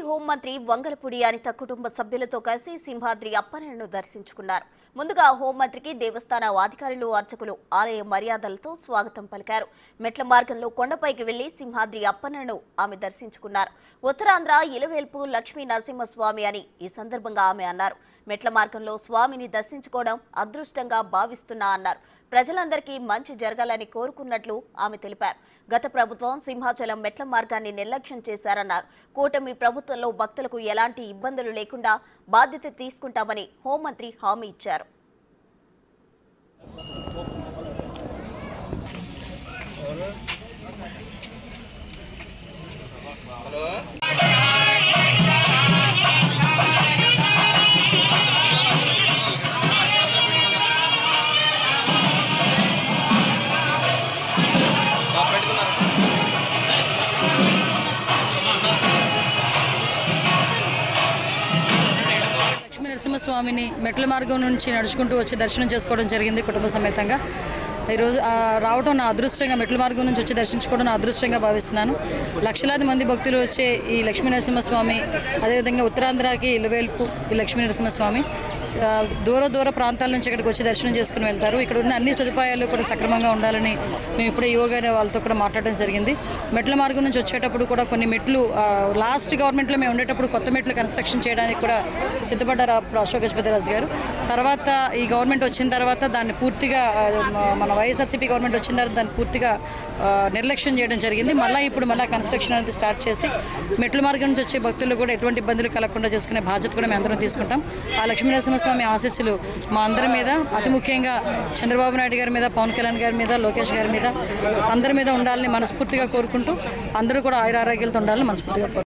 హోంమంత్రి వంగలపూడి అనిత కుటుంబ సభ్యులతో కలిసి సింహాద్రి అప్పన్నను దర్శించుకున్నారు. ముందుగా హోంమంత్రికి దేవస్థాన అధికారులు, అర్చకులు ఆలయ మర్యాదలతో స్వాగతం పలికారు. మెట్ల మార్గంలో కొండపైకి వెళ్లి సింహాద్రి అప్పన్నను ఆమె దర్శించుకున్నారు. ఉత్తరాంధ్ర ఇలవేల్పు లక్ష్మీ నరసింహస్వామి అని ఈ సందర్భంగా ఆమె అన్నారు. మెట్ల మార్గంలో స్వామిని దర్శించుకోవడం అదృష్టంగా భావిస్తున్నా అన్నారు. ప్రజలందరికీ మంచి జరగాలని కోరుకున్నట్లు ఆమె తెలిపారు. గత ప్రభుత్వం సింహాచలం మెట్ల మార్గాన్ని నిర్లక్ష్యం చేశారన్నారు. కూటమి ప్రభుత్వంలో భక్తులకు ఎలాంటి ఇబ్బందులు లేకుండా బాధ్యత తీసుకుంటామని హోంమంత్రి హామీ ఇచ్చారు. లక్ష్మీ నరసింహస్వామిని మెట్ల మార్గం నుంచి నడుచుకుంటూ వచ్చి దర్శనం చేసుకోవడం జరిగింది కుటుంబ సమేతంగా. ఈరోజు రావడం నా అదృష్టంగా, మెట్ల మార్గం నుంచి వచ్చి దర్శించుకోవడం నా అదృష్టంగా భావిస్తున్నాను. లక్షలాది మంది భక్తులు వచ్చే ఈ లక్ష్మీ నరసింహస్వామి, అదేవిధంగా ఉత్తరాంధ్రకి ఇలవేల్పు ఈ లక్ష్మీ నరసింహస్వామి దూర ప్రాంతాల నుంచి ఇక్కడికి వచ్చి దర్శనం చేసుకుని వెళ్తారు. ఇక్కడ ఉన్న అన్ని సదుపాయాలు కూడా సక్రమంగా ఉండాలని మేము ఇప్పుడే యోగా వాళ్ళతో కూడా మాట్లాడడం జరిగింది. మెట్ల మార్గం నుంచి వచ్చేటప్పుడు కూడా కొన్ని మెట్లు లాస్ట్ గవర్నమెంట్లో మేము ఉండేటప్పుడు కొత్త మెట్లు కన్స్ట్రక్షన్ చేయడానికి కూడా సిద్ధపడ్డారు అప్పుడు అశోక్ గజపతిరాజు గారు. తర్వాత ఈ గవర్నమెంట్ వచ్చిన తర్వాత దాన్ని పూర్తిగా మన వైఎస్ఆర్సీపీ గవర్నమెంట్ వచ్చిన తర్వాత దాన్ని పూర్తిగా నిర్లక్ష్యం చేయడం జరిగింది. ఇప్పుడు మళ్ళీ కన్స్ట్రక్షన్ అనేది స్టార్ట్ చేసి మెట్ల మార్గం నుంచి వచ్చే భక్తులు కూడా ఎటువంటి ఇబ్బందులు కలగకుండా చేసుకునే బాధ్యత కూడా మేము అందరం తీసుకుంటాం. ఆ లక్ష్మీ నరసింహస్వామి ఆశీస్సులు మా అందరి మీద, అతి ముఖ్యంగా చంద్రబాబు నాయుడు గారి మీద, పవన్ కళ్యాణ్ గారి మీద, లోకేష్ గారి మీద, అందరి మీద ఉండాలని మనస్ఫూర్తిగా కోరుకుంటూ అందరూ కూడా ఆయురారోగ్యాలతో ఉండాలని మనస్ఫూర్తిగా కోరుకుంటున్నాం.